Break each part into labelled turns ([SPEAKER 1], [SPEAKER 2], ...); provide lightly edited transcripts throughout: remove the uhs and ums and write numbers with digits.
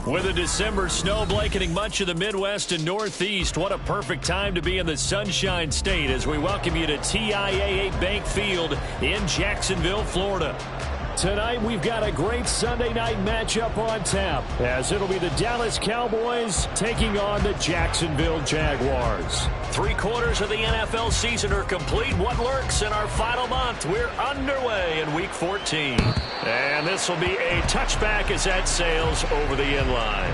[SPEAKER 1] With a December snow blanketing much of the Midwest and Northeast, what a perfect time to be in the Sunshine State as we welcome you to TIAA Bank Field in Jacksonville, Florida. Tonight, we've got a great Sunday night matchup on tap, as it'll be the Dallas Cowboys taking on the Jacksonville Jaguars. 3/4 of the NFL season are complete. What lurks in our final month? We're underway in Week 14. And this will be a touchback as that sails over the end line.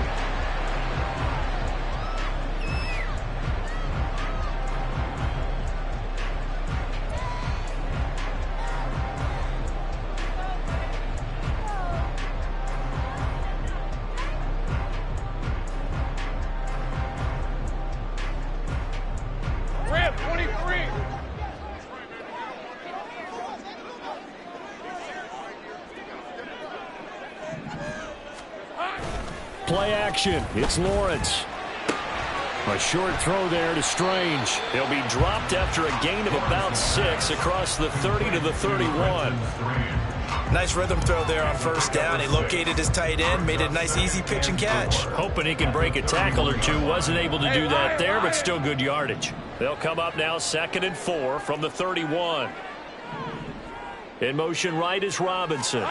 [SPEAKER 1] Play action. It's Lawrence. A short throw there to Strange. He'll be dropped after a gain of about 6 across the 30 to the 31.
[SPEAKER 2] Nice rhythm throw there on first down. He located his tight end, made a nice easy pitch and catch.
[SPEAKER 1] Hoping he can break a tackle or two. Wasn't able to do that there, but still good yardage. They'll come up now 2nd and 4 from the 31. In motion right is Robinson.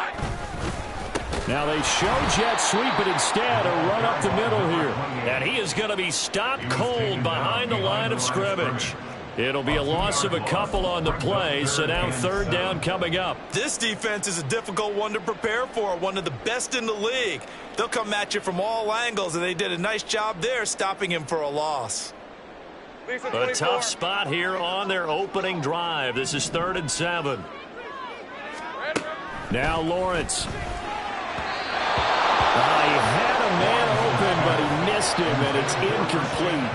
[SPEAKER 1] Now they show jet sweep, but instead a run up the middle here. And he is going to be stopped cold behind the line of scrimmage. It'll be a loss of a couple on the play, so now 3rd down coming up.
[SPEAKER 2] This defense is a difficult one to prepare for, one of the best in the league. They'll come at you from all angles, and they did a nice job there stopping him for a loss.
[SPEAKER 1] A tough spot here on their opening drive. This is 3rd and 7. Now Lawrence. He had a man open, but he missed him, and it's incomplete.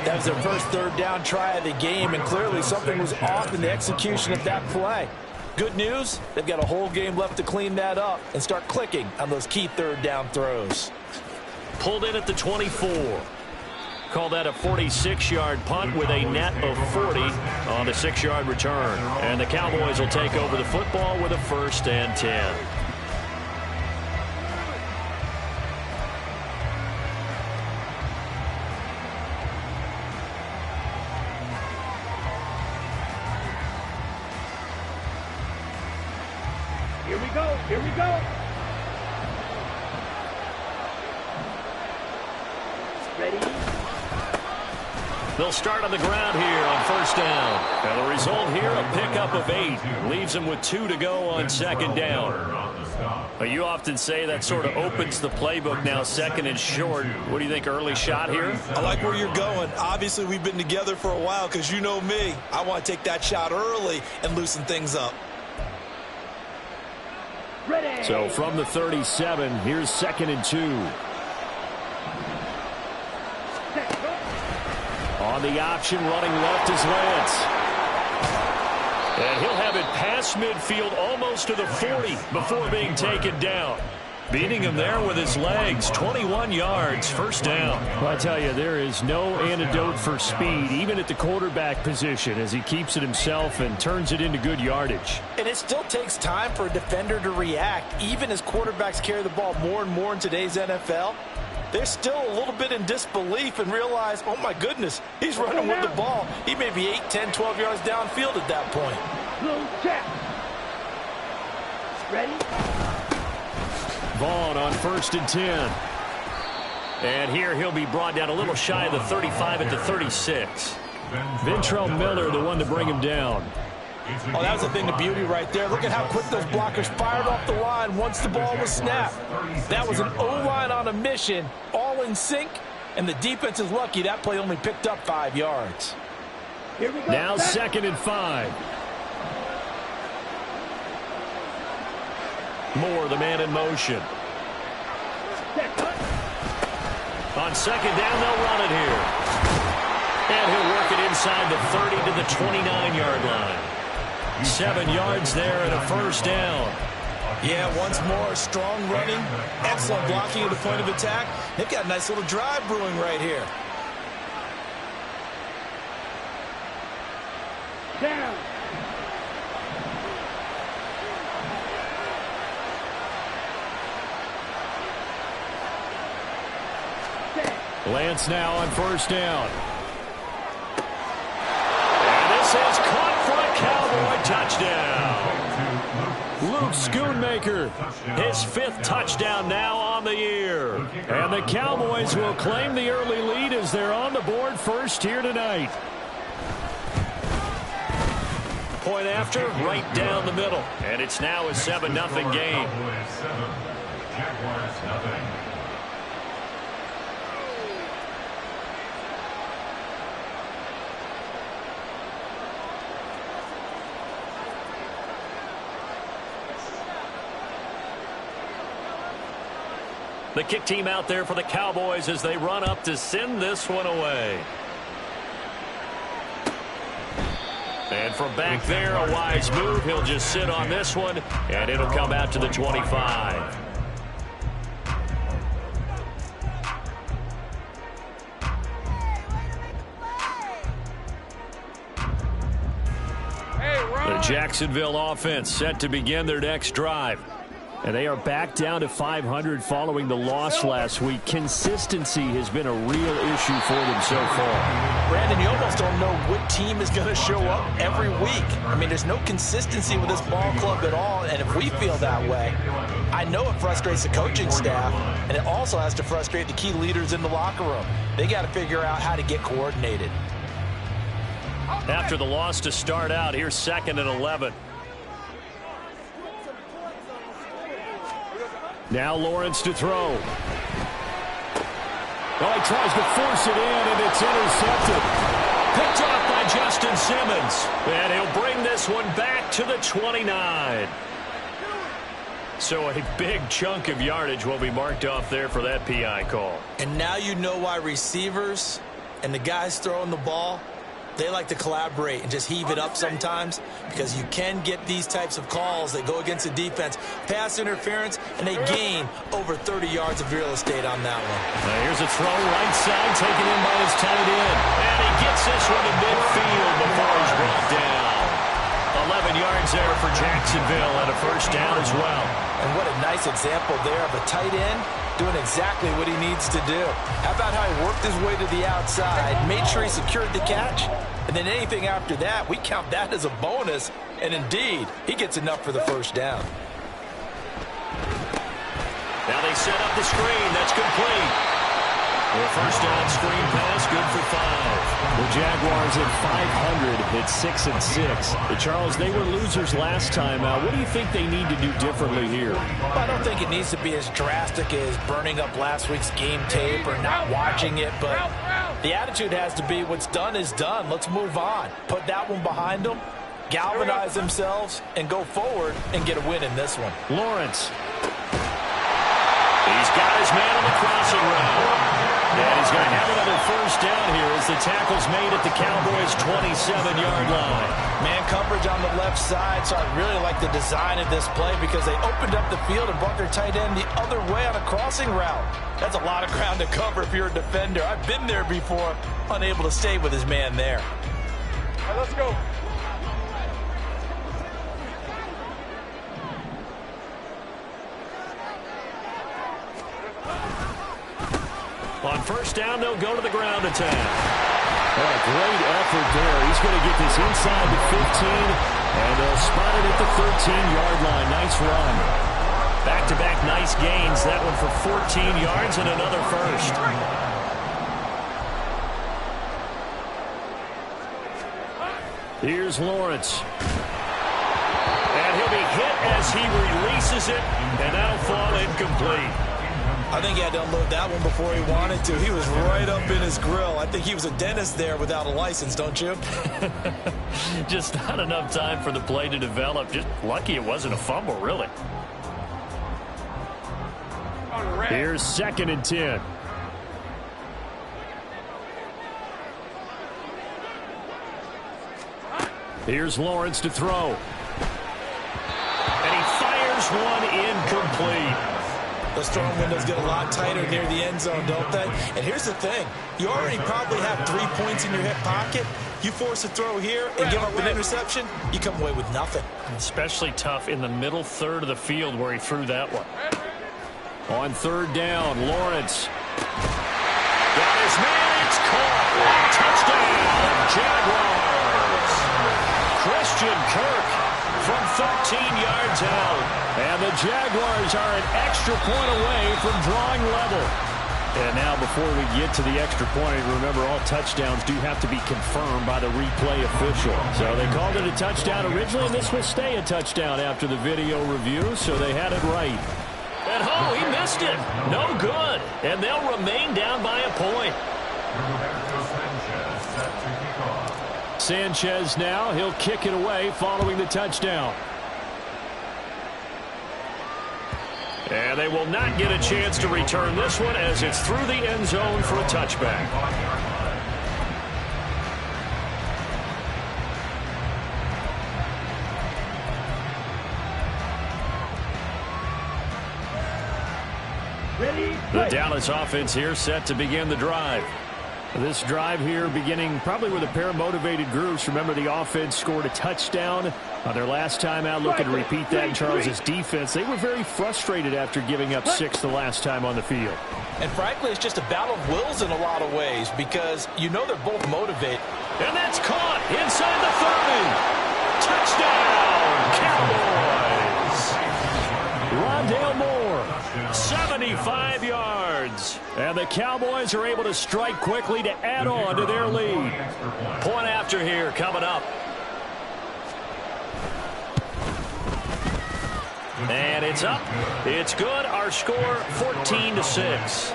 [SPEAKER 2] That was their first 3rd down try of the game, and clearly something was off in the execution of that play. Good news, they've got a whole game left to clean that up and start clicking on those key 3rd down throws.
[SPEAKER 1] Pulled in at the 24. Call that a 46-yard punt with a net of 40 on the 6-yard return. And the Cowboys will take over the football with a 1st and 10.
[SPEAKER 3] Here we go. Ready?
[SPEAKER 1] They'll start on the ground here on 1st down. And the result here, a pickup of 8. Leaves them with 2 to go on 2nd down. But you often say that sort of opens the playbook now, 2nd and short. What do you think, early shot here?
[SPEAKER 2] I like where you're going. Obviously, we've been together for a while because you know me. I want to take that shot early and loosen things up.
[SPEAKER 3] Ready.
[SPEAKER 1] So from the 37, here's 2nd and 2. On the option, running left is Lance. And he'll have it past midfield almost to the 40 before being taken down. Beating him there with his legs, 21 yards, 1st down.
[SPEAKER 4] Well, I tell you, there is no antidote for speed, even at the quarterback position, as he keeps it himself and turns it into good yardage.
[SPEAKER 2] And it still takes time for a defender to react, even as quarterbacks carry the ball more and more in today's NFL. They're still a little bit in disbelief and realize, oh my goodness, he's running with the ball. He may be 8, 10, 12 yards downfield at that point.
[SPEAKER 3] Blue check. Ready?
[SPEAKER 1] Vaughn on 1st and 10. And here he'll be brought down a little shy of the 35 at the 36.
[SPEAKER 4] Ventrell Miller, the one to bring him down.
[SPEAKER 2] Oh, that was a thing of beauty right there. Look at how quick those blockers fired off the line once the ball was snapped. That was an O-line on a mission, all in sync, and the defense is lucky that play only picked up 5 yards.
[SPEAKER 3] Here we go.
[SPEAKER 4] Now 2nd and 5.
[SPEAKER 1] Moore, the man in motion. On 2nd down, they'll run it here. And he'll work it inside the 30 to the 29-yard line. 7 yards there and a 1st down.
[SPEAKER 2] Yeah, once more, strong running, excellent blocking at the point of attack. They've got a nice little drive brewing right here.
[SPEAKER 3] Down.
[SPEAKER 4] Lance now on first down. And this is caught for a Cowboy touchdown. Luke Schoonmaker, his 5th touchdown now on the year. And the Cowboys will claim the early lead as they're on the board first here tonight. Point after, right down the middle. And it's now a 7-0 game.
[SPEAKER 5] Jaguars nothing.
[SPEAKER 1] The kick team out there for the Cowboys as they run up to send this one away. And from back there, a wise move. He'll just sit on this one, and it'll come out to the 25. The Jacksonville offense set to begin their next drive. And they are back down to 500 following the loss last week. Consistency has been a real issue for them so far.
[SPEAKER 2] Brandon, you almost don't know what team is going to show up every week. I mean, there's no consistency with this ball club at all, and if we feel that way, I know it frustrates the coaching staff, and it also has to frustrate the key leaders in the locker room. They got to figure out how to get coordinated.
[SPEAKER 1] After the loss to start out, here's 2nd and 11. Now Lawrence to throw. Oh, he tries to force it in, and it's intercepted. Picked off by Justin Simmons. And he'll bring this one back to the 29. So a big chunk of yardage will be marked off there for that PI call.
[SPEAKER 2] And now you know why receivers and the guys throwing the ball, they like to collaborate and just heave it up sometimes, because you can get these types of calls that go against the defense. Pass interference, and they gain over 30 yards of real estate on that one.
[SPEAKER 1] Now here's a throw right side, taken in by his tight end. And he gets this one to midfield before he's brought down. 11 yards there for Jacksonville and a first down as well.
[SPEAKER 2] And what a nice example there of a tight end doing exactly what he needs to do. How about how he worked his way to the outside, made sure he secured the catch, and then anything after that, we count that as a bonus. And indeed, he gets enough for the first down.
[SPEAKER 1] Now they set up the screen. That's complete. The first down screen pass, good for 5.
[SPEAKER 4] The Jaguars at 500 at 6-6. Charles, they were losers last time out. What do you think they need to do differently here?
[SPEAKER 2] Well, I don't think it needs to be as drastic as burning up last week's game tape or not watching it, but the attitude has to be what's done is done. Let's move on. Put that one behind them, galvanize themselves, and go forward and get a win in this one.
[SPEAKER 4] Lawrence.
[SPEAKER 1] He's got his man on the crossing route. And he's going to have another first down here as the tackle's made at the Cowboys' 27-yard line.
[SPEAKER 2] Man coverage on the left side, so I really like the design of this play because they opened up the field and brought their tight end the other way on a crossing route. That's a lot of ground to cover if you're a defender. I've been there before, unable to stay with his man there.
[SPEAKER 3] All right, let's go.
[SPEAKER 1] On first down, they'll go to the ground attack.
[SPEAKER 4] Oh, great effort there. He's going to get this inside the 15, and they'll spot it at the 13-yard line. Nice run.
[SPEAKER 1] Back-to-back nice gains. That one for 14 yards and another first.
[SPEAKER 4] Here's Lawrence.
[SPEAKER 1] And he'll be hit as he releases it, and that'll fall incomplete.
[SPEAKER 2] I think he had to unload that one before he wanted to. He was right up in his grill. I think he was a dentist there without a license, don't you?
[SPEAKER 1] Just not enough time for the play to develop. Just lucky it wasn't a fumble, really.
[SPEAKER 4] Here's 2nd and 10. Here's Lawrence to throw.
[SPEAKER 1] And he fires one incomplete.
[SPEAKER 2] Those throwing windows get a lot tighter near the end zone, don't they? And here's the thing. You already probably have 3 points in your hip pocket. You force a throw here and give up an interception, you come away with nothing.
[SPEAKER 1] Especially tough in the middle third of the field where he threw that one.
[SPEAKER 4] On third down, Lawrence.
[SPEAKER 1] Got his man. It's caught. Touchdown, Jaguars. Christian Kirk from 13 yards out.
[SPEAKER 4] And the Jaguars are an extra point away from drawing level. And now before we get to the extra point, remember all touchdowns do have to be confirmed by the replay official. So they called it a touchdown originally, and this will stay a touchdown after the video review, so they had it right.
[SPEAKER 1] And oh, he missed it. No good. And they'll remain down by a point.
[SPEAKER 4] Sanchez now, he'll kick it away following the touchdown.
[SPEAKER 1] And they will not get a chance to return this one as it's through the end zone for a touchback. The Dallas offense here set to begin the drive.
[SPEAKER 4] This drive here beginning probably with a pair of motivated groups. Remember, the offense scored a touchdown on their last time out, looking to repeat that in Charles' defense. They were very frustrated after giving up 6 the last time on the field.
[SPEAKER 2] And frankly, it's just a battle of wills in a lot of ways because you know they're both motivated.
[SPEAKER 1] And that's caught inside the 30. Touchdown, Cowboys. Rondale Moore, 75 yards. And the Cowboys are able to strike quickly to add on to their lead. Point after here coming up. And it's up. It's good. Our score 14-6.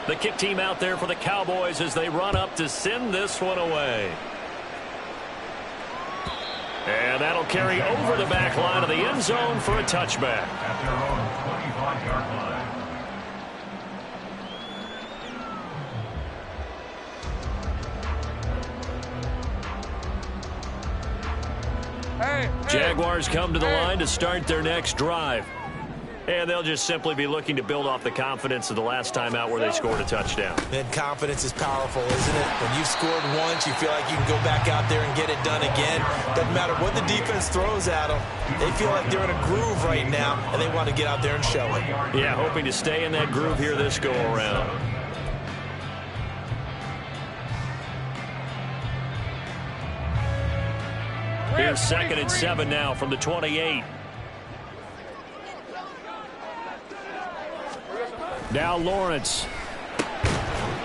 [SPEAKER 1] The kick team out there for the Cowboys as they run up to send this one away. And that'll carry over the back line of the end zone for a touchback. At their own 25-yard line. Jaguars come to the line to start their next drive. And they'll just simply be looking to build off the confidence of the last time out where they scored a touchdown.
[SPEAKER 2] And confidence is powerful, isn't it? When you've scored once, you feel like you can go back out there and get it done again. Doesn't matter what the defense throws at them. They feel like they're in a groove right now, and they want to get out there and show it.
[SPEAKER 1] Yeah, hoping to stay in that groove here this go-around. Here's 2nd and 7 now from the 28.
[SPEAKER 4] Now Lawrence.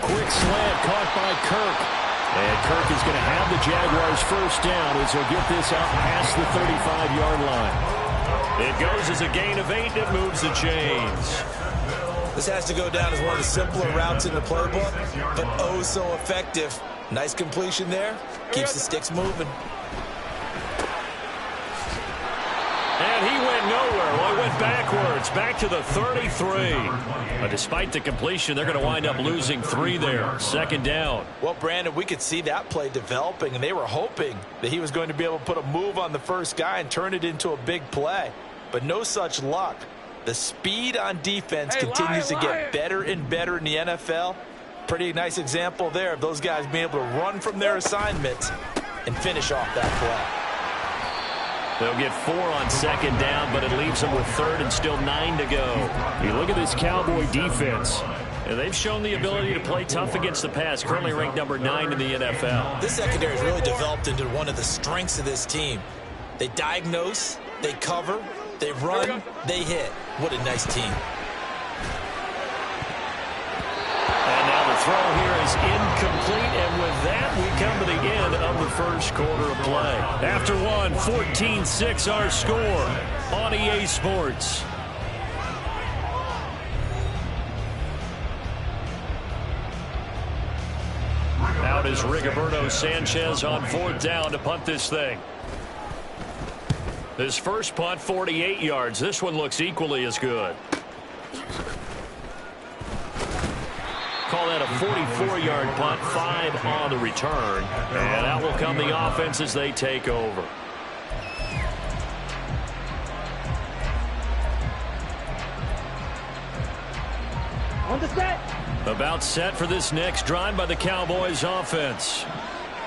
[SPEAKER 4] Quick slant caught by Kirk. And Kirk is going to have the Jaguars first down as he'll get this out past the 35-yard line.
[SPEAKER 1] It goes as a gain of 8. It moves the chains.
[SPEAKER 2] This has to go down as one of the simpler routes in the playbook, but oh so effective. Nice completion there. Keeps the sticks moving.
[SPEAKER 1] And he went nowhere. Well, he went backwards, back to the 33. But despite the completion, they're going to wind up losing 3 there. 2nd down.
[SPEAKER 2] Well, Brandon, we could see that play developing, and they were hoping that he was going to be able to put a move on the first guy and turn it into a big play. But no such luck. The speed on defense continues to get better and better in the NFL. Pretty nice example there of those guys being able to run from their assignments and finish off that play.
[SPEAKER 1] They'll get 4 on 2nd down, but it leaves them with 3rd and still 9 to go.
[SPEAKER 4] You look at this Cowboy defense.
[SPEAKER 1] And they've shown the ability to play tough against the pass, currently ranked number 9 in the NFL.
[SPEAKER 2] This secondary has really developed into one of the strengths of this team. They diagnose, they cover, they run, they hit. What a nice team.
[SPEAKER 1] And now the throw here is incomplete, and with that, we come to the end of the first quarter of play. After one, 14-6 our score on EA Sports. Out is Rigoberto Sanchez on 4th down to punt this thing. His first punt, 48 yards. This one looks equally as good. Call that a 44-yard punt, 5 on the return. And out will come the offense as they take over.
[SPEAKER 5] On the set.
[SPEAKER 1] About set for this next drive by the Cowboys offense.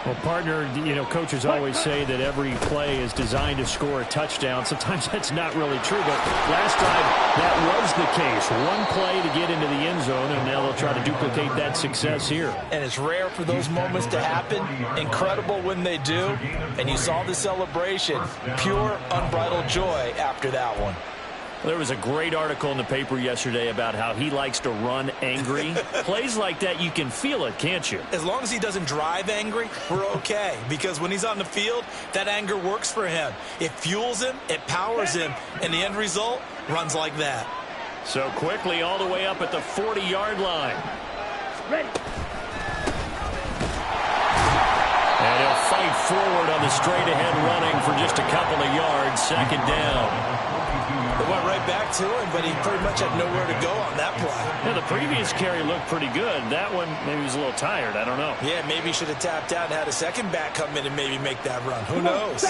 [SPEAKER 1] Well, partner, you know, coaches always say that every play is designed to score a touchdown. Sometimes that's not really true, but last time that was the case. One play to get into the end zone, and now they'll try to duplicate that success here.
[SPEAKER 2] And it's rare for those moments to happen. Incredible when they do. And you saw the celebration. Pure, unbridled joy after that one.
[SPEAKER 1] There was a great article in the paper yesterday about how he likes to run angry. Plays like that, you can feel it, can't you?
[SPEAKER 2] As long as he doesn't drive angry, we're okay. Because when he's on the field, that anger works for him. It fuels him, it powers him, and the end result runs like that.
[SPEAKER 1] So quickly all the way up at the 40-yard line.
[SPEAKER 4] Ready.
[SPEAKER 1] And he'll fight forward on the straight-ahead running for just a couple of yards. Second down.
[SPEAKER 2] It went right back to him, but he pretty much had nowhere to go on that play.
[SPEAKER 1] Yeah, the previous carry looked pretty good. That one, maybe he was a little tired. I don't know.
[SPEAKER 2] Yeah, maybe he should have tapped out and had a second back come in and maybe make that run. Who knows?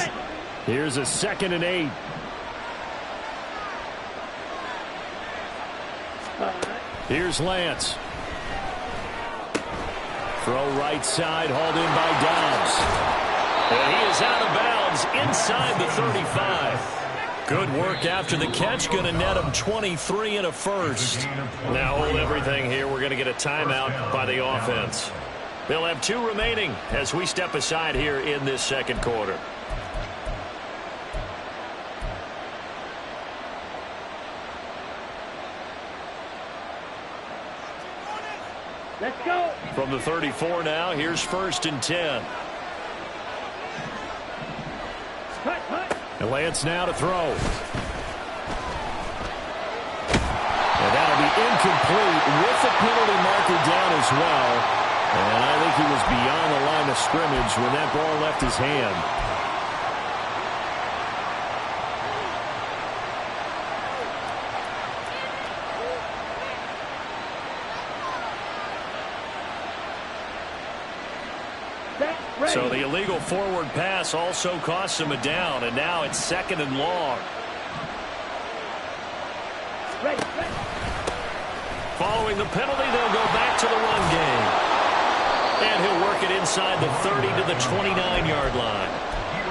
[SPEAKER 1] Here's a 2nd and 8. Here's Lance. Throw right side, hauled in by Dobbs. And he is out of bounds inside the 35. Good work after the catch. Going to net him 23 and a first. Now hold everything here. We're going to get a timeout by the offense. They'll have 2 remaining as we step aside here in this second quarter.
[SPEAKER 4] Let's go.
[SPEAKER 1] From the 34 now, here's 1st and 10. And Lance now to throw. And that'll be incomplete with the penalty marker down as well. And I think he was beyond the line of scrimmage when that ball left his hand. So the illegal forward pass also costs him a down, and now it's 2nd and long. Following the penalty, they'll go back to the run game. And he'll work it inside the 30 to the 29-yard line.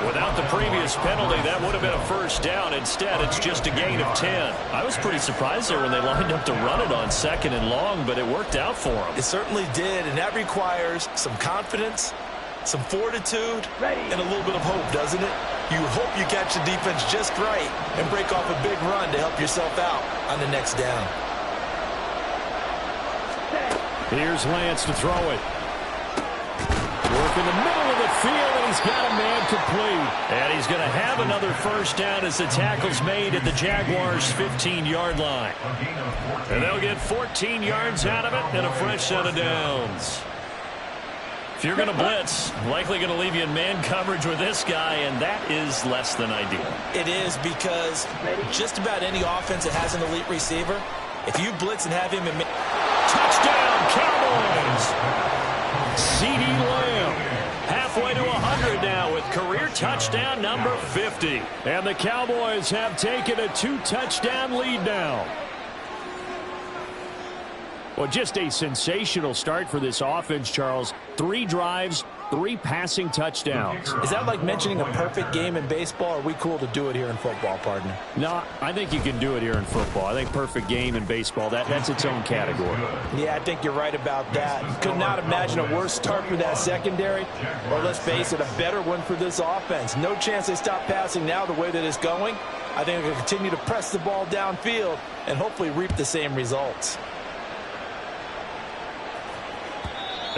[SPEAKER 1] Without the previous penalty, that would have been a first down. Instead, it's just a gain of 10. I was pretty surprised there when they lined up to run it on 2nd and long, but it worked out for them.
[SPEAKER 2] It certainly did, and that requires some confidence, some fortitude, and a little bit of hope, doesn't it? You hope you catch the defense just right and break off a big run to help yourself out on the next down.
[SPEAKER 1] Here's Lance to throw it. Work in the middle of the field, and he's got a man complete. And he's going to have another first down as the tackle's made at the Jaguars' 15-yard line. And they'll get 14 yards out of it and a fresh set of downs. If you're going to blitz, likely going to leave you in man coverage with this guy, and that is less than ideal.
[SPEAKER 2] It is, because just about any offense that has an elite receiver, if you blitz and have him in
[SPEAKER 1] touchdown, Cowboys! CeeDee Lamb halfway to 100 now with career touchdown number 50. And the Cowboys have taken a 2-touchdown lead now. Well, just a sensational start for this offense, Charles. 3 drives, 3 passing touchdowns.
[SPEAKER 2] Is that like mentioning a perfect game in baseball, or are we cool to do it here in football, partner?
[SPEAKER 1] No, I think you can do it here in football. I think perfect game in baseball, that's its own category.
[SPEAKER 2] Yeah, I think you're right about that. Could not imagine a worse start for that secondary, or let's face it, a better one for this offense. No chance they stop passing now the way that it's going. I think they're going to continue to press the ball downfield and hopefully reap the same results.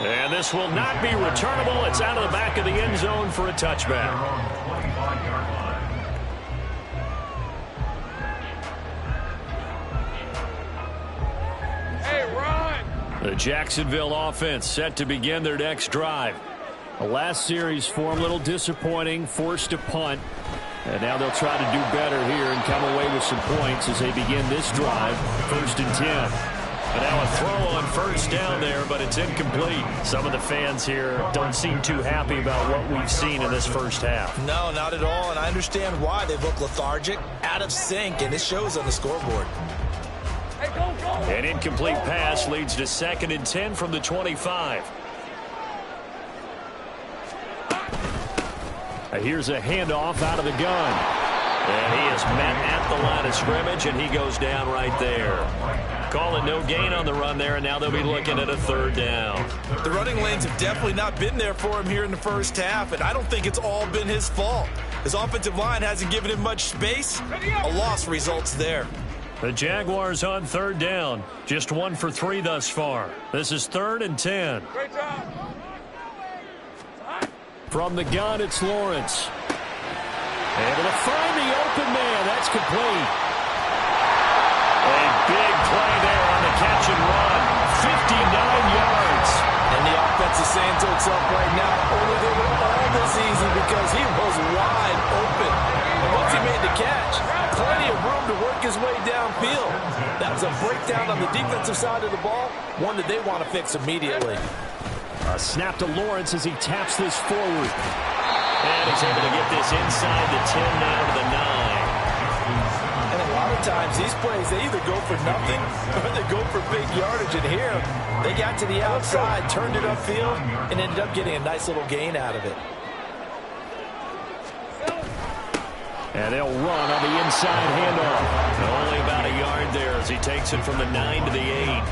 [SPEAKER 1] And this will not be returnable. It's out of the back of the end zone for a touchback.
[SPEAKER 3] Hey, run!
[SPEAKER 1] The Jacksonville offense set to begin their next drive. The last series for them, a little disappointing, forced to punt. And now they'll try to do better here and come away with some points as they begin this drive, 1st and 10. And now a throw on first down there, but it's incomplete. Some of the fans here don't seem too happy about what we've seen in this first half.
[SPEAKER 2] No, not at all, and I understand why. They look lethargic, out of sync, and it shows on the scoreboard.
[SPEAKER 3] Hey, go, go!
[SPEAKER 1] An incomplete pass leads to 2nd and 10 from the 25.
[SPEAKER 4] Here's a handoff out of the gun.
[SPEAKER 1] And he is met at the line of scrimmage, and he goes down right there. Call it no gain on the run there, and now they'll be looking at a third down.
[SPEAKER 2] The running lanes have definitely not been there for him here in the first half, and I don't think it's all been his fault. His offensive line hasn't given him much space. A loss results there.
[SPEAKER 1] The Jaguars on third down. Just 1 for 3 thus far. This is 3rd and 10.
[SPEAKER 3] Great job.
[SPEAKER 4] From the gun, it's Lawrence. Able to find the open man. That's complete.
[SPEAKER 1] A big play there on the catch and run. 59 yards.
[SPEAKER 2] And the offense is saying to itself right now, only they were all this easy because he was wide open. And once he made the catch, plenty of room to work his way downfield. That was a breakdown on the defensive side of the ball, one that they want to fix immediately.
[SPEAKER 4] A snap to Lawrence as he taps this forward.
[SPEAKER 1] And he's able to get this inside the 10 now to the 9.
[SPEAKER 2] And a lot of times, these plays, they either go for nothing or they go for big yardage. And here, they got to the outside, turned it upfield, and ended up getting a nice little gain out of it.
[SPEAKER 4] And they'll run on the inside handoff.
[SPEAKER 1] Only about a yard there as he takes it from the 9 to the 8.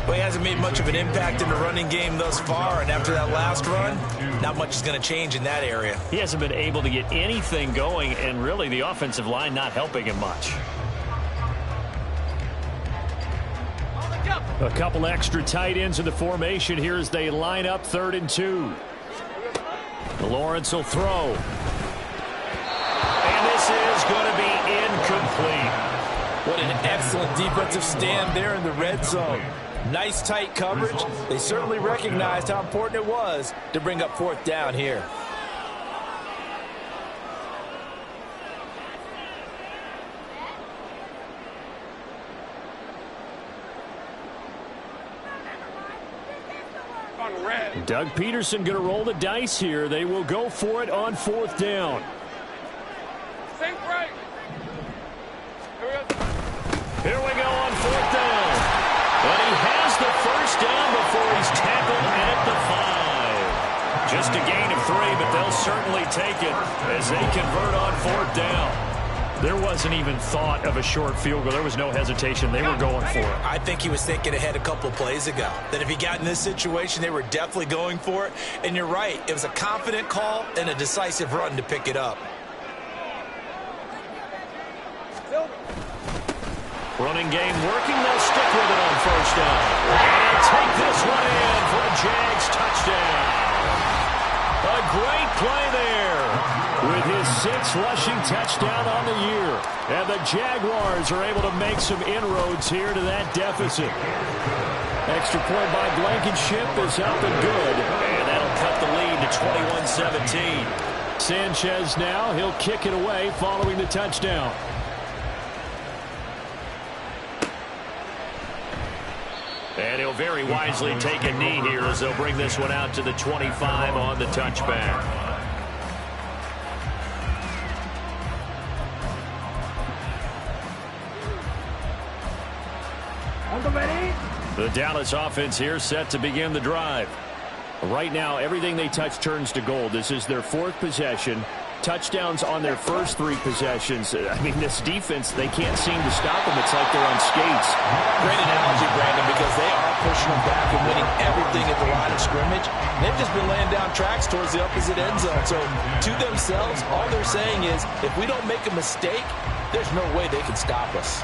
[SPEAKER 2] But he hasn't made much of an impact in the running game thus far, and after that last run, not much is going to change in that area.
[SPEAKER 1] He hasn't been able to get anything going, and really the offensive line not helping him much.
[SPEAKER 4] A couple extra tight ends in the formation here as they line up 3rd and 2. Lawrence will throw.
[SPEAKER 1] And this is going to be incomplete.
[SPEAKER 2] What an excellent defensive stand there in the red zone. Nice tight coverage. They certainly recognized how important it was to bring up 4th down here.
[SPEAKER 4] Doug Peterson going to roll the dice here. They will go for it on 4th down.
[SPEAKER 3] Sink right.
[SPEAKER 1] Here we go on 4th down. But he has the first down before he's tackled at the 5. Just a gain of 3, but they'll certainly take it as they convert on 4th down.
[SPEAKER 4] There wasn't even thought of a short field goal. There was no hesitation. They were going for it.
[SPEAKER 2] I think he was thinking ahead a couple of plays ago. That if he got in this situation, they were definitely going for it. And you're right. It was a confident call and a decisive run to pick it up.
[SPEAKER 1] Running game working. They'll stick with it on 1st down. And take this one in for a Jags touchdown. A great play there.
[SPEAKER 4] With his 6th rushing touchdown on the year. And the Jaguars are able to make some inroads here to that deficit. Extra point by Blankenship is up and good.
[SPEAKER 1] And that'll cut the lead to 21-17.
[SPEAKER 4] Sanchez now, he'll kick it away following the touchdown.
[SPEAKER 1] And he'll very wisely take a knee here as they'll bring this one out to the 25 on the touchback. The Dallas offense here set to begin the drive.
[SPEAKER 4] Right now, everything they touch turns to gold. This is their 4th possession. Touchdowns on their first 3 possessions. I mean, this defense, they can't seem to stop them. It's like they're on skates.
[SPEAKER 2] Great analogy, Brandon, because they are pushing them back and winning everything at the line of scrimmage. They've just been laying down tracks towards the opposite end zone. So to themselves, all they're saying is, if we don't make a mistake, there's no way they can stop us.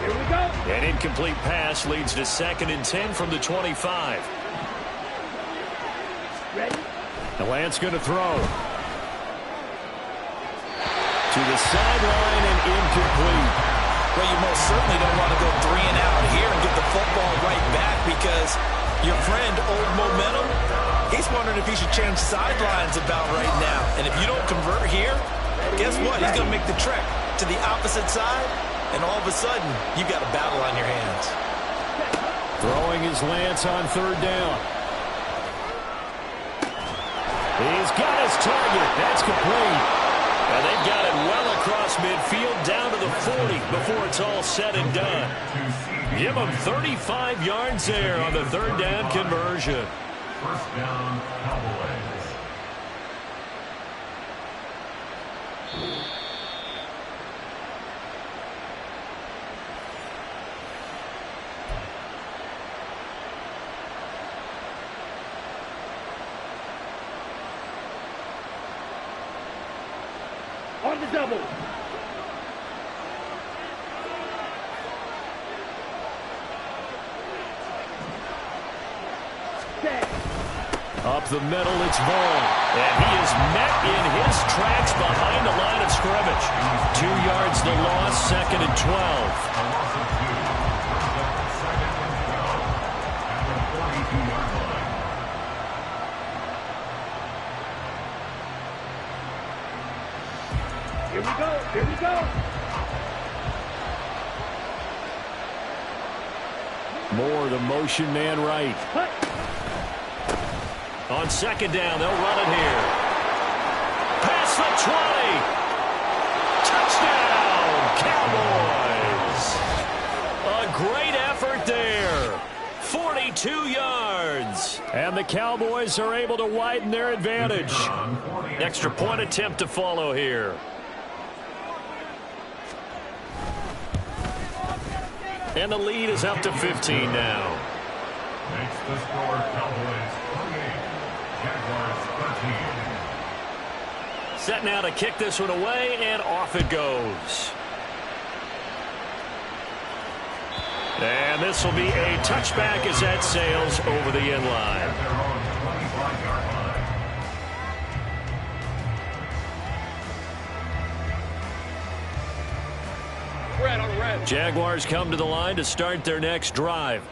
[SPEAKER 3] Here we go.
[SPEAKER 1] An incomplete pass leads to 2nd and 10 from the 25.
[SPEAKER 3] Ready?
[SPEAKER 4] The Lance going to throw. To the sideline and incomplete.
[SPEAKER 2] Well, you most certainly don't want to go 3 and out here and get the football right back because your friend, Old Momentum, he's wondering if he should change sidelines about right now. And if you don't convert here, guess what? He's going to make the trek to the opposite side, and all of a sudden, you got a battle on your hands.
[SPEAKER 4] Throwing his Lance on 3rd down. He's got his target. That's complete.
[SPEAKER 1] And they've got it well across midfield down to the 40 before it's all said and done. Give them 35 yards there on the 3rd down conversion.
[SPEAKER 5] First down, Cowboys.
[SPEAKER 3] On the double.
[SPEAKER 4] Up the middle, it's Vaughn. And he is met in his tracks behind the line of scrimmage. 2 yards the loss, 2nd and 12.
[SPEAKER 3] Here we go. Here we go.
[SPEAKER 4] Moore, the motion man right.
[SPEAKER 3] Cut.
[SPEAKER 4] On 2nd down, they'll run it here. Past the 20. Touchdown, Cowboys. A great effort there. 42 yards. And the Cowboys are able to widen their advantage. Extra point attempt to follow here. And the lead is up to 15 now.
[SPEAKER 5] Makes the score Cowboys 28, Jaguars 13.
[SPEAKER 4] Set now to kick this one away, and off it goes. And this will be a touchback as that sails over the end line.
[SPEAKER 5] At their own 25-yard line.
[SPEAKER 3] Red on red.
[SPEAKER 4] Jaguars come to the line to start their next drive.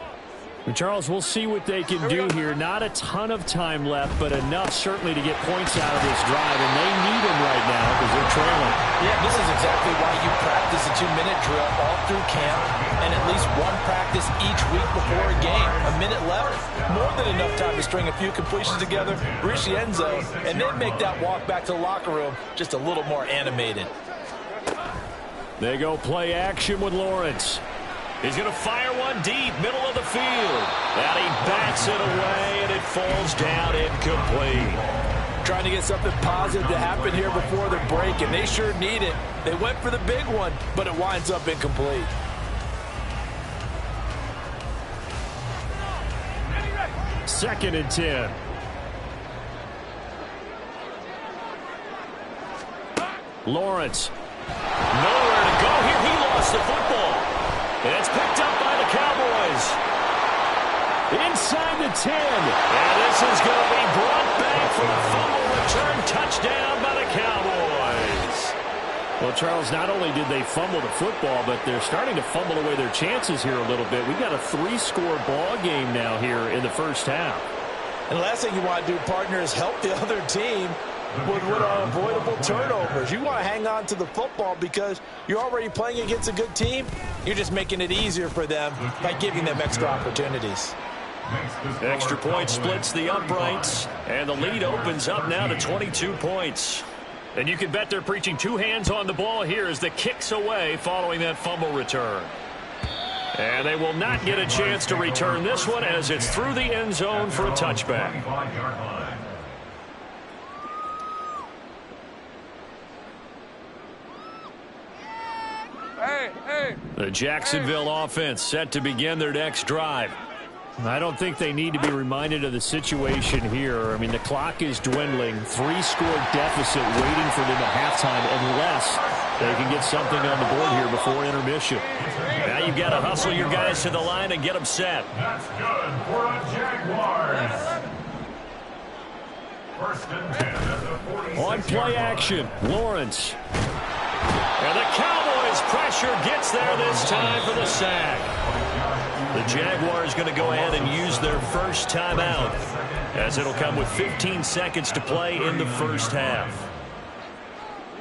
[SPEAKER 4] And Charles, we'll see what they can do here. Not a ton of time left, but enough certainly to get points out of this drive, and they need them right now because they're trailing.
[SPEAKER 2] Yeah, this is exactly why you practice a 2-minute drill all through camp and at least one practice each week before a game. A minute left, more than enough time to string a few completions together, reach the end zone, and then make that walk back to the locker room just a little more animated.
[SPEAKER 4] They go play action with Lawrence. He's going to fire one deep, middle of the field. And he bats it away, and it falls down incomplete.
[SPEAKER 2] Trying to get something positive to happen here before the break, and they sure need it. They went for the big one, but it winds up incomplete.
[SPEAKER 4] Second and 10. Lawrence. Nowhere to go here. He lost the football. And it's picked up by the Cowboys. Inside the 10. And this is going to be brought back for a fumble return touchdown by the Cowboys. Well, Charles, not only did they fumble the football, but they're starting to fumble away their chances here a little bit. We've got a 3-score ball game now here in the first half.
[SPEAKER 2] And the last thing you want to do, partner, is help the other team with unavoidable turnovers. You want to hang on to the football because you're already playing against a good team. You're just making it easier for them by giving them extra opportunities.
[SPEAKER 4] Extra point splits the uprights, and the lead opens up now to 22 points. And you can bet they're preaching 2 hands on the ball here as the kick's away following that fumble return. And they will not get a chance to return this one as it's through the end zone for a touchback.
[SPEAKER 3] Hey.
[SPEAKER 4] The Jacksonville offense set to begin their next drive. I don't think they need to be reminded of the situation here. I mean, the clock is dwindling. 3-score deficit waiting for them at halftime unless they can get something on the board here before intermission. Now you've got to hustle your guys to the line and get them set.
[SPEAKER 5] That's good for a Jaguars. 1st and 10 at the 46-yard
[SPEAKER 4] On play action, Lawrence. And the Cowboys pressure gets there this time for the sack. The Jaguars going to go ahead and use their first timeout as it'll come with 15 seconds to play in the first half.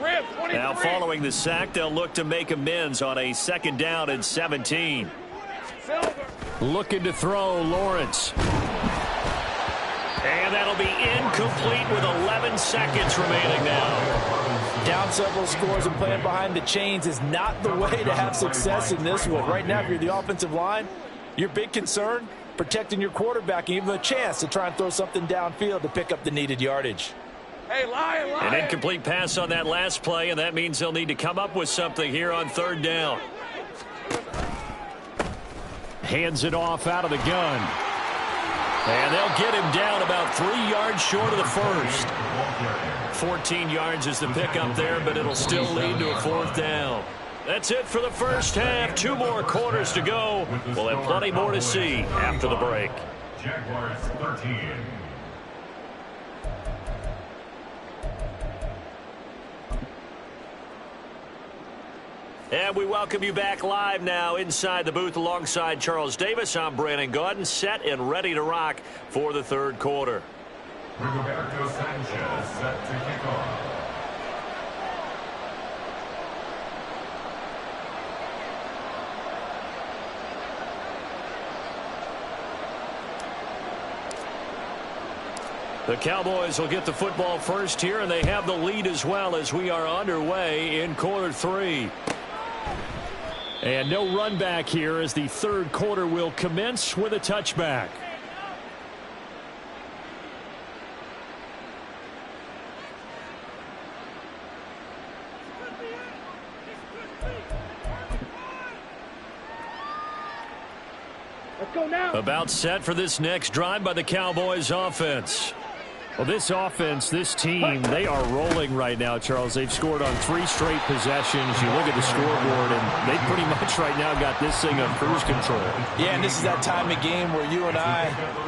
[SPEAKER 4] Now following the sack, they'll look to make amends on a 2nd down and 17. Looking to throw, Lawrence. And that'll be incomplete with 11 seconds remaining now.
[SPEAKER 2] Down several scores and playing behind the chains is not the way to have success in this one. Right now, if you're the offensive line, your big concern, protecting your quarterback and give him a chance to try and throw something downfield to pick up the needed yardage.
[SPEAKER 3] Hey, Lion.
[SPEAKER 4] An incomplete pass on that last play, and that means they'll need to come up with something here on 3rd down. Hands it off out of the gun.
[SPEAKER 1] And they'll get him down about 3 yards short of the first. 14 yards is the pickup there, but it'll still lead to a 4th down. That's it for the first half. 2 more quarters to go. We'll have plenty more to see after the break.
[SPEAKER 5] Jaguars 13.
[SPEAKER 1] And we welcome you back live now inside the booth alongside Charles Davis. I'm Brandon Gaudin, set and ready to rock for the 3rd quarter.
[SPEAKER 5] Rigoberto Sanchez set to kick off.
[SPEAKER 1] The Cowboys will get the football first here, and they have the lead as well as we are underway in quarter 3. And no run back here as the 3rd quarter will commence with a touchback.
[SPEAKER 3] Let's go now.
[SPEAKER 1] About set for this next drive by the Cowboys offense.
[SPEAKER 4] Well, this offense, this team, they are rolling right now, Charles. They've scored on 3 straight possessions. You look at the scoreboard, and they pretty much right now got this thing on cruise control.
[SPEAKER 2] Yeah, and this is that time of game where you and I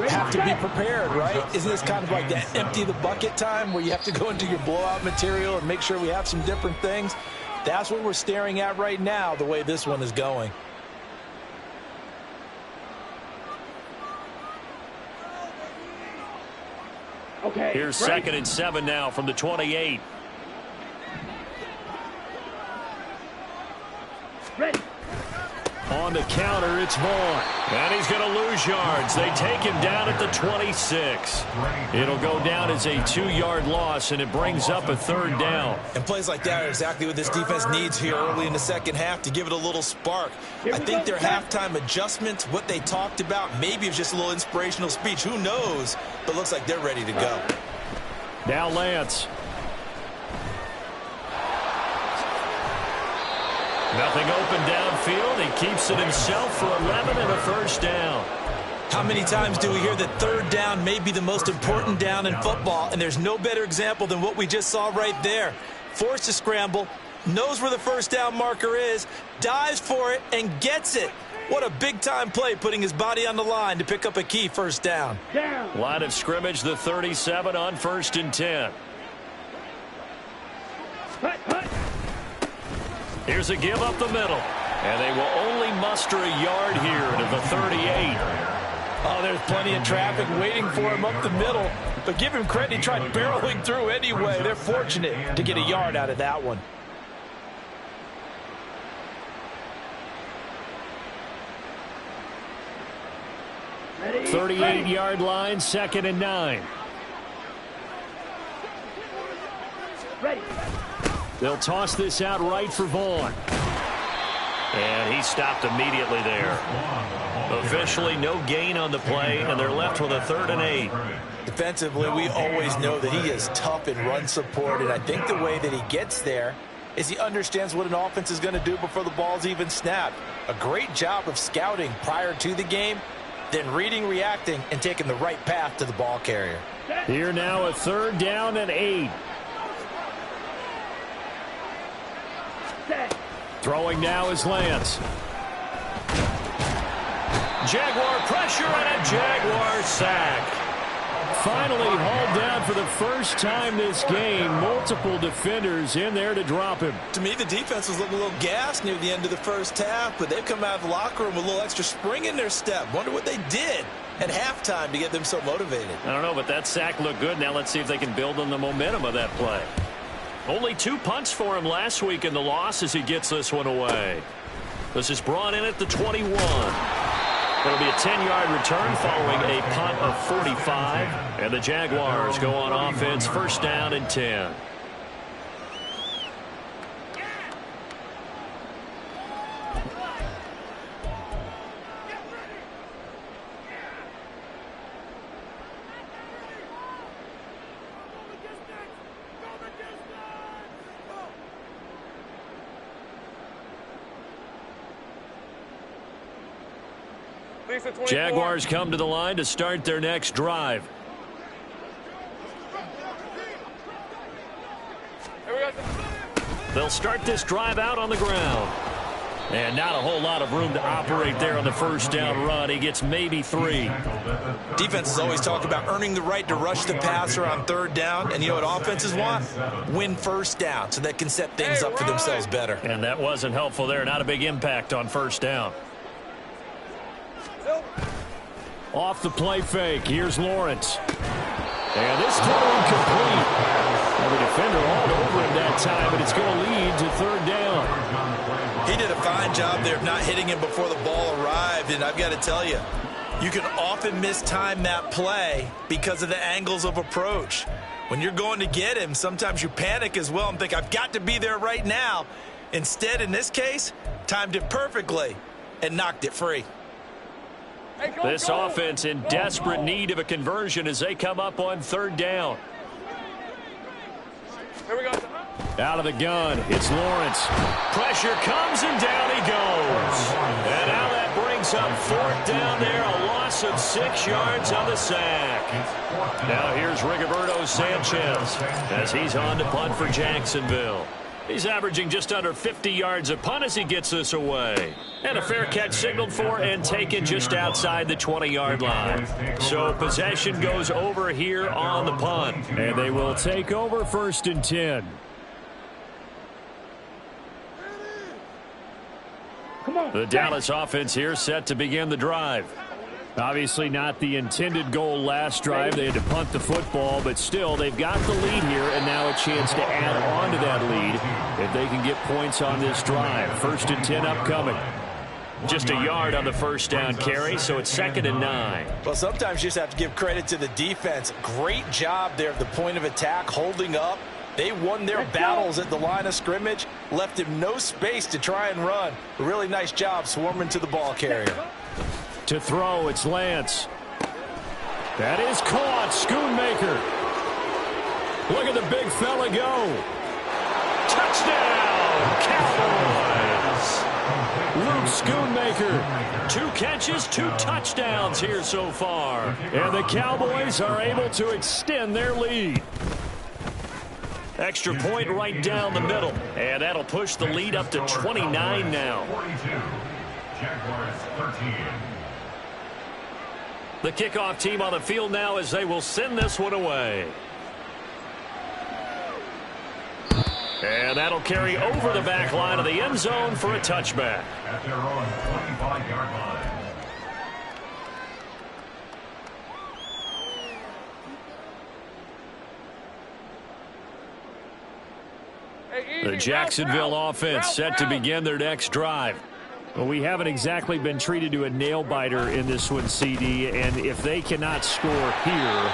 [SPEAKER 2] have to be prepared, right? Isn't this kind of like that empty the bucket time where you have to go into your blowout material and make sure we have some different things? That's what we're staring at right now, the way this one is going.
[SPEAKER 3] Okay.
[SPEAKER 1] Here's
[SPEAKER 3] break.
[SPEAKER 1] 2nd and 7 now from the 28.
[SPEAKER 3] Ready.
[SPEAKER 1] On the counter, it's Vaughn. And he's going to lose yards. They take him down at the 26. It'll go down as a 2-yard loss, and it brings up a 3rd down.
[SPEAKER 2] And plays like that are exactly what this defense needs here early in the second half to give it a little spark. I think their halftime adjustments, what they talked about, maybe it's just a little inspirational speech. Who knows? But looks like they're ready to go.
[SPEAKER 1] Now Lance. Nothing open downfield. He keeps it himself for 11 and a 1st down.
[SPEAKER 2] How many times do we hear that 3rd down may be the most important down in football, and there's no better example than what we just saw right there. Forced to scramble, knows where the 1st down marker is, dives for it, and gets it. What a big-time play, putting his body on the line to pick up a key 1st down.
[SPEAKER 1] Line of scrimmage, the 37 on 1st and 10. Here's a give up the middle. And they will only muster a yard here to the 38.
[SPEAKER 2] Oh, there's plenty of traffic waiting for him up the middle. But give him credit, he tried barreling through anyway. They're fortunate to get a yard out of that one.
[SPEAKER 3] Ready.
[SPEAKER 1] 38-yard line, 2nd and 9.
[SPEAKER 3] Ready.
[SPEAKER 1] They'll toss this out right for Vaughn. And he stopped immediately there. Officially no gain on the play, and they're left with a 3rd and 8.
[SPEAKER 2] Defensively, we always know that he is tough in run support, and I think the way that he gets there is he understands what an offense is going to do before the ball's even snapped. A great job of scouting prior to the game, then reading, reacting, and taking the right path to the ball carrier.
[SPEAKER 1] Here now a 3rd down and 8.
[SPEAKER 3] Set.
[SPEAKER 1] Throwing now is Lance. Jaguar pressure and a Jaguar sack. Finally hauled down for the first time this game. Multiple defenders in there to drop him.
[SPEAKER 2] To me, the defense was looking a little gassed near the end of the first half, but they've come out of the locker room with a little extra spring in their step. Wonder what they did at halftime to get them so motivated.
[SPEAKER 1] I don't know, but that sack looked good. Now let's see if they can build on the momentum of that play. Only 2 punts for him last week in the loss as he gets this one away. This is brought in at the 21. It'll be a 10-yard return following a punt of 45. And the Jaguars go on offense, 1st down and 10. Jaguars come to the line to start their next drive. They'll start this drive out on the ground. And not a whole lot of room to operate there on the first down run. He gets maybe 3.
[SPEAKER 2] Defenses always talk about earning the right to rush the passer on third down. And you know what offenses want? Win first down so they can set things up for themselves better.
[SPEAKER 1] And that wasn't helpful there. Not a big impact on first down. Off the play fake. Here's Lawrence. And this throw incomplete. And the defender all over him that time, but it's going to lead to third down.
[SPEAKER 2] He did a fine job there of not hitting him before the ball arrived, and I've got to tell you, you can often mistime that play because of the angles of approach. When you're going to get him, sometimes you panic as well and think, I've got to be there right now. Instead, in this case, timed it perfectly and knocked it free.
[SPEAKER 1] This offense in desperate need of a conversion as they come up on third down.
[SPEAKER 6] Here we go.
[SPEAKER 1] Out of the gun, it's Lawrence. Pressure comes and down he goes. And now that brings up fourth down there, a loss of 6 yards on the sack. Now here's Rigoberto Sanchez as he's on to punt for Jacksonville. He's averaging just under 50 yards a punt as he gets this away. And a fair catch signaled for and taken just outside the 20-yard line. So possession goes over here on the punt. And they will take over 1st and 10. The Dallas offense here set to begin the drive. Obviously not the intended goal last drive. They had to punt the football, but still they've got the lead here and now a chance to add on to that lead if they can get points on this drive. 1st and 10 upcoming. Just a yard on the first down carry, so it's 2nd and 9.
[SPEAKER 2] Well, sometimes you just have to give credit to the defense. Great job there at the point of attack, holding up. They won their battles at the line of scrimmage, left him no space to try and run. A really nice job swarming to the ball carrier.
[SPEAKER 1] To throw, it's Lance. That is caught. Schoonmaker. Look at the big fella go. Touchdown, Cowboys. Luke Schoonmaker. 2 catches, 2 touchdowns here so far. And the Cowboys are able to extend their lead. Extra point right down the middle. And that'll push the lead up to 29 now.
[SPEAKER 5] 42. Jaguars 13.
[SPEAKER 1] The kickoff team on the field now as they will send this one away. And that'll carry over the back line of the end zone for a touchback.
[SPEAKER 5] At their own 25-yard line.
[SPEAKER 1] The Jacksonville offense set to begin their next drive. Well, we haven't exactly been treated to a nail-biter in this one, CD, and if they cannot score here,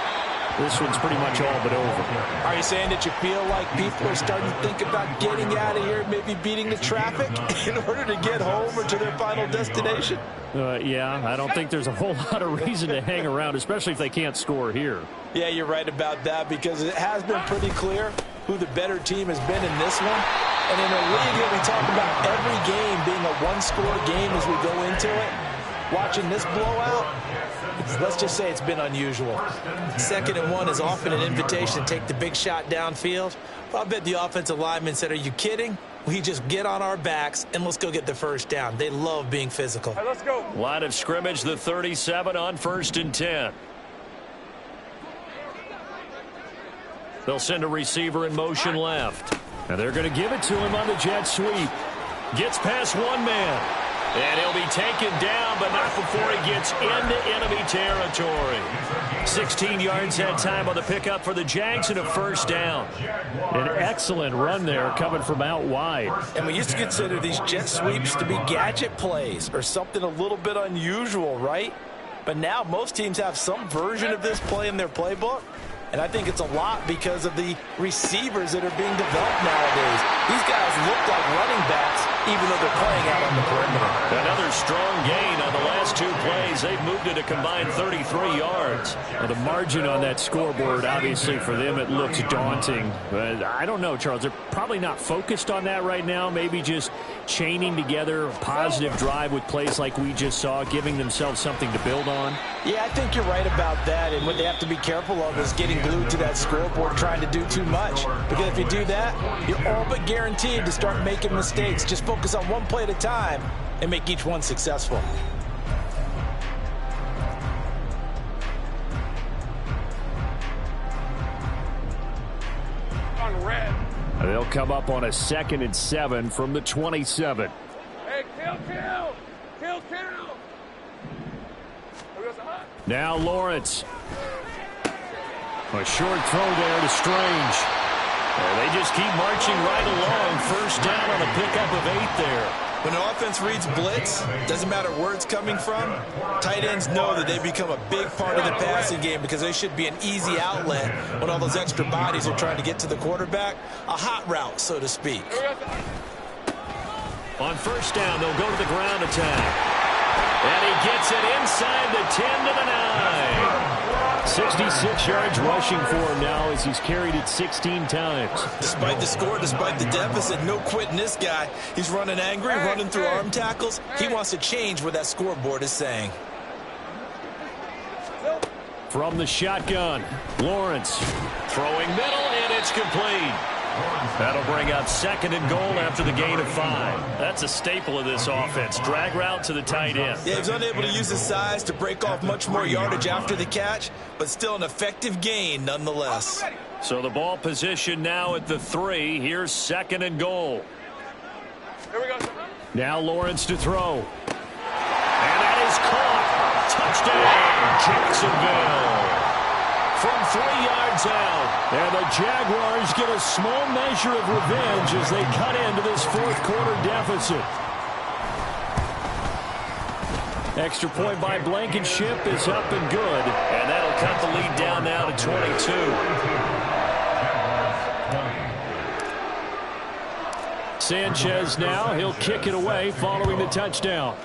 [SPEAKER 1] this one's pretty much all but over.
[SPEAKER 2] Are you saying that you feel like people are starting to think about getting out of here, maybe beating the traffic in order to get home or to their final destination?
[SPEAKER 1] Yeah, I don't think there's a whole lot of reason to hang around, especially if they can't score here.
[SPEAKER 2] Yeah, you're right about that because it has been pretty clear who the better team has been in this one. And in a league that we talk about every game being a one-score game as we go into it, watching this blowout, let's just say it's been unusual. 2nd and 1 is often an invitation to take the big shot downfield. Well, I bet the offensive lineman said, are you kidding? We just get on our backs and let's go get the first down. They love being physical.
[SPEAKER 6] Right, let's go.
[SPEAKER 1] Line of scrimmage, the 37 on 1st and 10. They'll send a receiver in motion left. And they're going to give it to him on the jet sweep. Gets past one man. And he'll be taken down, but not before he gets into enemy territory. 16 yards that time on the pickup for the Jags and a first down. An excellent run there coming from out wide.
[SPEAKER 2] And we used to consider these jet sweeps to be gadget plays or something a little bit unusual, right? But now most teams have some version of this play in their playbook. And I think it's a lot because of the receivers that are being developed nowadays. These guys look like running backs, even though they're playing out on the perimeter.
[SPEAKER 1] Another strong gain on the last 2 plays. They've moved it a combined 33 yards. Well, the margin on that scoreboard, obviously, for them, it looks daunting. But I don't know, Charles. They're probably not focused on that right now. Maybe just chaining together a positive drive with plays like we just saw, giving themselves something to build on?
[SPEAKER 2] Yeah, I think you're right about that. And what they have to be careful of is getting glued to that scoreboard, trying to do too much. Because if you do that, you're all but guaranteed to start making mistakes. Just focus on one play at a time and make each one successful.
[SPEAKER 1] They'll come up on a 2nd and 7 from the 27.
[SPEAKER 3] Hey, kill.
[SPEAKER 1] Now Lawrence. A short throw there to Strange. They just keep marching right along. First down on a pickup of 8 there.
[SPEAKER 2] When an offense reads blitz, doesn't matter where it's coming from, tight ends know that they become a big part of the passing game because they should be an easy outlet when all those extra bodies are trying to get to the quarterback. A hot route, so to speak.
[SPEAKER 1] On first down, they'll go to the ground attack. And he gets it inside the 10 to the 9. 66 yards rushing for him now as he's carried it 16 times.
[SPEAKER 2] Despite the score, despite the deficit, no quitting this guy. He's running angry, running through arm tackles. He wants to change what that scoreboard is saying.
[SPEAKER 1] From the shotgun, Lawrence throwing middle, and it's complete. That'll bring up 2nd and goal after the gain of 5. That's a staple of this offense. Drag route to the tight end.
[SPEAKER 2] Yeah, he's unable to use his size to break off much more yardage after the catch, but still an effective gain nonetheless.
[SPEAKER 1] So the ball position now at the 3. Here's 2nd and goal.
[SPEAKER 3] Here we go.
[SPEAKER 1] Now Lawrence to throw. And that is caught. Touchdown, Jacksonville. From 3 yards out. And the Jaguars get a small measure of revenge as they cut into this 4th quarter deficit. Extra point by Blankenship is up and good. And that'll cut the lead down now to 22. Sanchez now, he'll kick it away following the touchdown.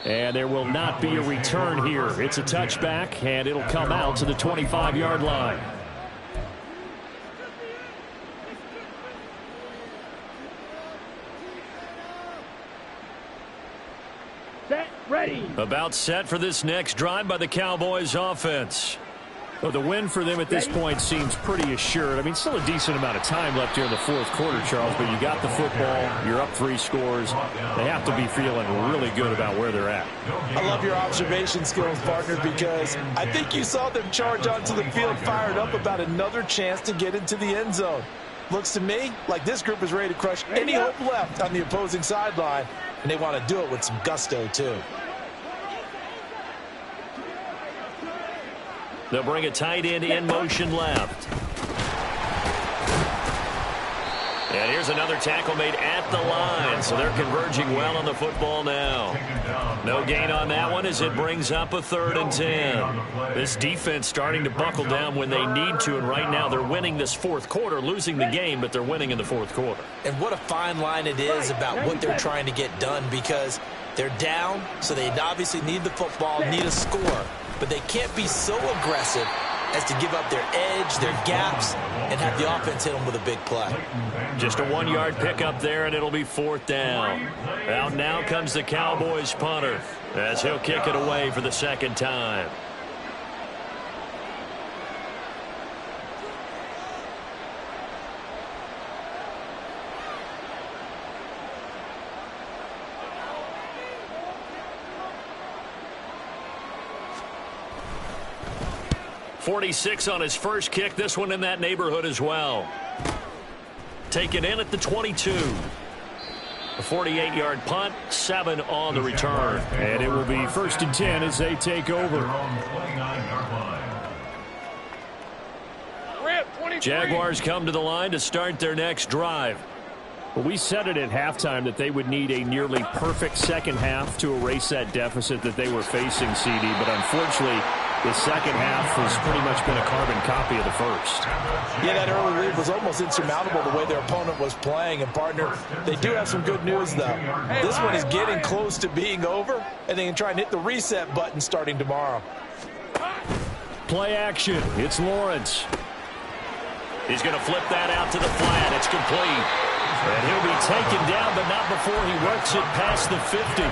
[SPEAKER 1] And there will not be a return here. It's a touchback, and it'll come out to the 25-yard line.
[SPEAKER 3] Set, ready.
[SPEAKER 1] About set for this next drive by the Cowboys offense. Well, the win for them at this point seems pretty assured. I mean, still a decent amount of time left here in the 4th quarter, Charles, but you got the football, you're up 3 scores. They have to be feeling really good about where they're at.
[SPEAKER 2] I love your observation skills, partner, because I think you saw them charge onto the field fired up about another chance to get into the end zone. Looks to me like this group is ready to crush any hope left on the opposing sideline, and they want to do it with some gusto, too.
[SPEAKER 1] They'll bring a tight end in motion left. And here's another tackle made at the line, so they're converging well on the football now. No gain on that one as it brings up a 3rd and 10. This defense starting to buckle down when they need to, and right now they're winning this 4th quarter, losing the game, but they're winning in the 4th quarter.
[SPEAKER 2] And what a fine line it is about what they're trying to get done, because they're down, so they obviously need the football, need a score. But they can't be so aggressive as to give up their edge, their gaps, and have the offense hit them with a big play.
[SPEAKER 1] Just a 1-yard pickup there, and it'll be 4th down. Out now comes the Cowboys punter as he'll kick it away for the 2nd time. .46 on his first kick. This one in that neighborhood as well. Taken in at the 22. A 48-yard punt, 7 on the return. And it will be 1st and 10 as they take over. Jaguars come to the line to start their next drive. Well, we said it at halftime that they would need a nearly perfect second half to erase that deficit that they were facing, CD. But unfortunately, the second half has pretty much been a carbon copy of the first.
[SPEAKER 2] Yeah, that early lead was almost insurmountable the way their opponent was playing. And, partner, they do have some good news, though. This one is getting close to being over, and they can try and hit the reset button starting tomorrow.
[SPEAKER 1] Play action. It's Lawrence. He's going to flip that out to the flat. It's complete. And he'll be taken down, but not before he works it past the 50.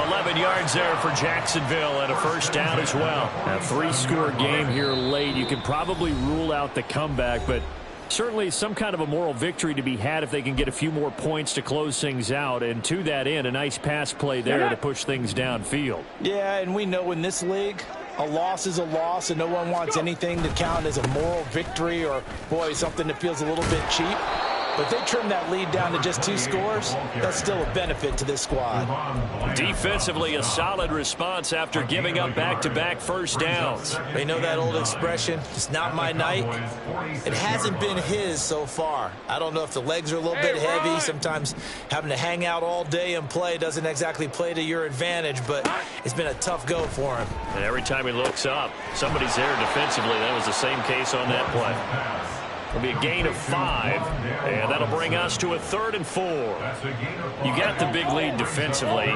[SPEAKER 1] 11 yards there for Jacksonville and a first down as well.
[SPEAKER 4] A 3-score game here late. You can probably rule out the comeback, but certainly some kind of a moral victory to be had if they can get a few more points to close things out. And to that end, a nice pass play there to push things downfield.
[SPEAKER 2] Yeah, and we know in this league, a loss is a loss, and no one wants anything to count as a moral victory or, boy, something that feels a little bit cheap. But if they trim that lead down to just 2 scores, that's still a benefit to this squad.
[SPEAKER 1] Defensively, a solid response after giving up back-to-back first downs.
[SPEAKER 2] They know that old expression, it's not my night. It hasn't been his so far. I don't know if the legs are a little bit heavy. Sometimes having to hang out all day and play doesn't exactly play to your advantage, but it's been a tough go for him.
[SPEAKER 1] And every time he looks up, somebody's there defensively. That was the same case on that play. It'll be a gain of 5, and that'll bring us to a 3rd and 4. You got the big lead defensively,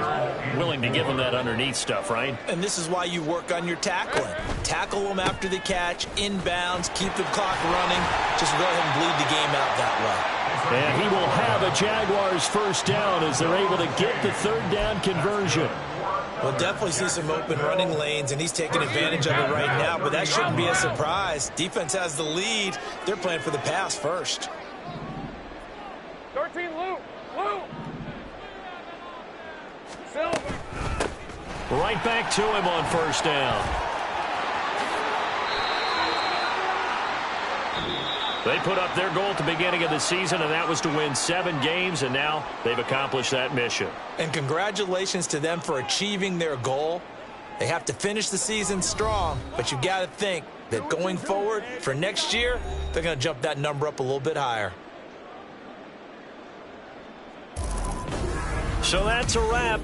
[SPEAKER 1] willing to give them that underneath stuff, right?
[SPEAKER 2] And this is why you work on your tackling. Tackle them after the catch, inbounds, keep the clock running. Just go ahead and bleed the game out that way.
[SPEAKER 4] And he will have a Jaguars first down as they're able to get the 3rd down conversion.
[SPEAKER 2] We'll definitely see some open running lanes, and he's taking advantage of it right now, but that shouldn't be a surprise. Defense has the lead. They're playing for the pass first.
[SPEAKER 3] 13, Luke. Silver.
[SPEAKER 1] Right back to him on first down. They put up their goal at the beginning of the season, and that was to win 7 games, and now they've accomplished that mission.
[SPEAKER 2] And congratulations to them for achieving their goal. They have to finish the season strong, but you got to think that going forward for next year, they're going to jump that number up a little bit higher.
[SPEAKER 1] So that's a wrap.